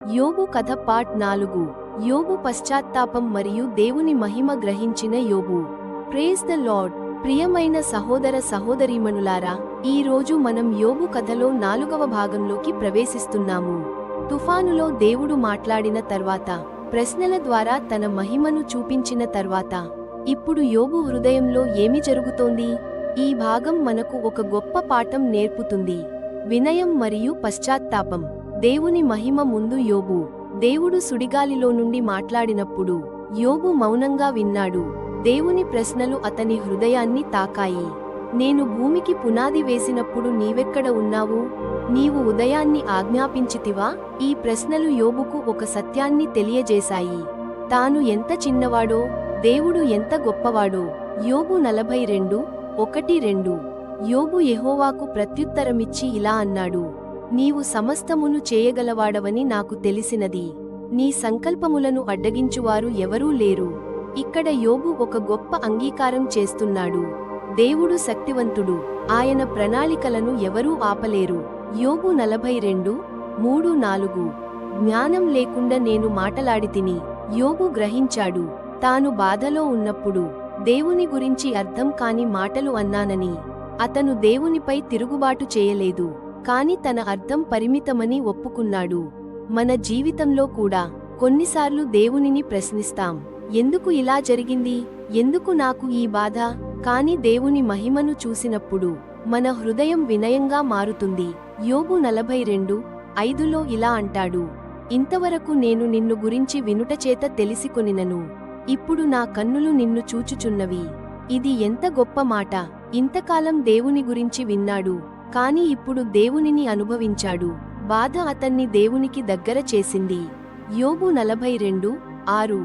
యోబు కథ పార్ట్ 4. యోబు పశ్చాత్తాపం మరియు దేవుని మహిమ గ్రహించిన యోబు. Praise the lord. ప్రియమైన సహోదర సహోదరీమణులారా, ఈ రోజు మనం యోబు కథలో 4వ భాగంలోకి ప్రవేశిస్తున్నాము. తుఫానులో దేవుడు మాట్లాడిన తర్వాత, ప్రశ్నల ద్వారా తన మహిమను చూపించిన తర్వాత, ఇప్పుడు యోబు హృదయంలో ఏమి జరుగుతోంది? ఈ భాగం మనకు ఒక గొప్ప పాఠం నేర్పుతుంది. వినయం మరియు పశ్చాత్తాపం. దేవుని మహిమ ముందు యోబు. దేవుడు సుడిగాలిలో నుండి మాట్లాడినప్పుడు యోబు మౌనంగా విన్నాడు. దేవుని ప్రశ్నలు అతని హృదయాన్ని తాకాయి. నేను భూమికి పునాది వేసినప్పుడు నీవెక్కడ ఉన్నావు? నీవు ఉదయాన్ని ఆజ్ఞాపించితివా? ఈ ప్రశ్నలు యోబుకు ఒక సత్యాన్ని తెలియజేశాయి. తాను ఎంత చిన్నవాడో, దేవుడు ఎంత గొప్పవాడో. యోబు 42:1-2. యోబు యెహోవాకు ప్రత్యుత్తరమిచ్చి ఇలా అన్నాడు: నీవు సమస్తమును చేయగలవాడవని నాకు తెలిసినది. నీ సంకల్పములను అడ్డగించువారు ఎవరూ లేరు. ఇక్కడ యోబు ఒక గొప్ప అంగీకారం చేస్తున్నాడు. దేవుడు శక్తివంతుడు, ఆయన ప్రణాళికలను ఎవరూ ఆపలేరు. యోబు 42:3-4. జ్ఞానం లేకుండా నేను మాటలాడితిని. యోబు గ్రహించాడు, తాను బాధలో ఉన్నప్పుడు దేవుని గురించి అర్థం కాని మాటలు అన్నానని. అతను దేవునిపై తిరుగుబాటు చేయలేదు, కాని తన అర్థం పరిమితమని ఒప్పుకున్నాడు. మన జీవితంలో కూడా కొన్నిసార్లు దేవునిని ప్రశ్నిస్తాం. ఎందుకు ఇలా జరిగింది? ఎందుకు నాకు ఈ బాధ? కాని దేవుని మహిమను చూసినప్పుడు మన హృదయం వినయంగా మారుతుంది. యోబు 42:5లో ఇలా అంటాడు: ఇంతవరకు నేను నిన్ను గురించి వినుటచేత తెలిసికొనినను, ఇప్పుడు నా కన్నులు నిన్ను చూచుచున్నవి. ఇది ఎంత గొప్ప మాట! ఇంతకాలం దేవుని గురించి విన్నాడు, కాని ఇప్పుడు దేవునిని అనుభవించాడు. బాధ అతన్ని దేవునికి దగ్గర చేసింది. యోబు 42:6.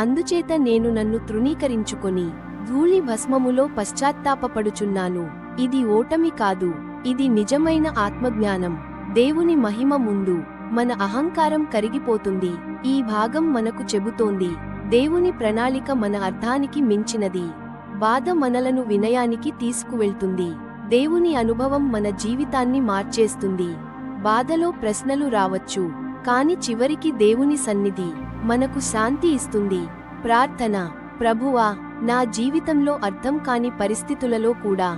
అందుచేత నేను నన్ను తృణీకరించుకొని ధూళి భస్మములో పశ్చాత్తాపపడుచున్నాను. ఇది ఓటమి కాదు, ఇది నిజమైన ఆత్మజ్ఞానం. దేవుని మహిమ ముందు మన అహంకారం కరిగిపోతుంది. ఈ భాగం మనకు చెబుతోంది, దేవుని ప్రణాళిక మన అర్థానికి మించినది. బాధ మనలను వినయానికి తీసుకువెళ్తుంది. దేవుని అనుభవం మన జీవితాన్ని మార్చేస్తుంది. బాధలో ప్రశ్నలు రావచ్చు, కాని చివరికి దేవుని సన్నిధి మనకు శాంతి ఇస్తుంది. ప్రార్థన. ప్రభువా, నా జీవితంలో అర్థం కాని పరిస్థితులలో కూడా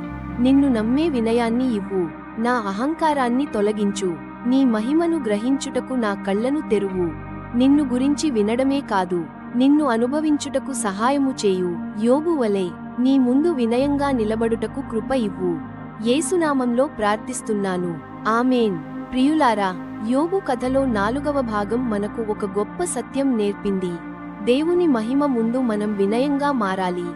నిన్ను నమ్మే వినయాన్ని ఇవ్వు. నా అహంకారాన్ని తొలగించు. నీ మహిమను గ్రహించుటకు నా కళ్ళను తెరువు. నిన్ను గురించి వినడమే కాదు, నిన్ను అనుభవించుటకు సహాయము చేయు. యోబు వలె నీ ముందు వినయంగా నిలబడుటకు కృప ఇవ్వు. యేసునామంలో ప్రార్థిస్తున్నాను, ఆమేన్. ప్రియులారా, యోబు కథలో 4వ భాగం మనకు ఒక గొప్ప సత్యం నేర్పింది. దేవుని మహిమ ముందు మనం వినయంగా మారాలి.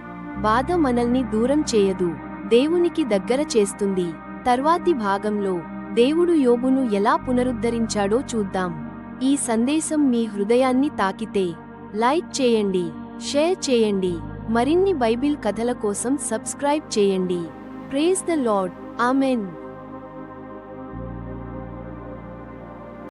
బాధ మనల్ని దూరం చేయదు, దేవునికి దగ్గర చేస్తుంది. తర్వాతి భాగంలో దేవుడు యోబును ఎలా పునరుద్ధరించాడో చూద్దాం. ఈ సందేశం మీ హృదయాన్ని తాకితే లైక్ చేయండి, షేర్ చేయండి. మరిన్ని బైబిల్ కథల కోసం సబ్స్క్రైబ్ చేయండి. Praise the lord. ఆమెన్.